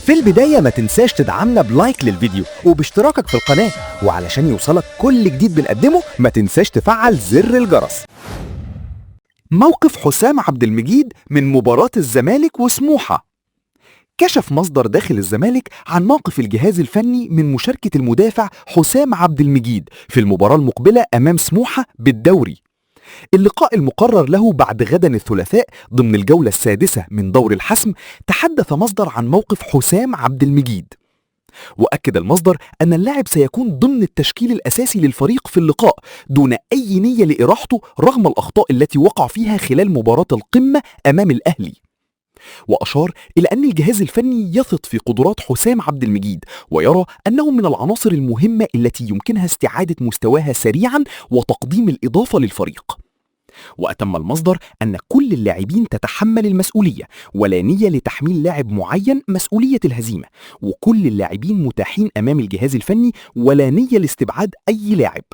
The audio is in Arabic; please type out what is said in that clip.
في البداية ما تنساش تدعمنا بلايك للفيديو وباشتراكك في القناة، وعلشان يوصلك كل جديد بنقدمه ما تنساش تفعل زر الجرس. موقف حسام عبد المجيد من مباراة الزمالك وسموحة. كشف مصدر داخل الزمالك عن موقف الجهاز الفني من مشاركة المدافع حسام عبد المجيد في المباراة المقبلة أمام سموحة بالدوري. اللقاء المقرر له بعد غدا الثلاثاء ضمن الجولة السادسة من دور الحسم. تحدث مصدر عن موقف حسام عبد المجيد، وأكد المصدر أن اللاعب سيكون ضمن التشكيل الأساسي للفريق في اللقاء دون أي نية لإراحته رغم الأخطاء التي وقع فيها خلال مباراة القمة أمام الأهلي. وأشار إلى أن الجهاز الفني يثق في قدرات حسام عبد المجيد ويرى أنه من العناصر المهمة التي يمكنها استعادة مستواها سريعا وتقديم الإضافة للفريق. وأتم المصدر أن كل اللاعبين تتحمل المسؤولية ولا نية لتحميل لاعب معين مسؤولية الهزيمة، وكل اللاعبين متاحين أمام الجهاز الفني ولا نية لاستبعاد أي لاعب.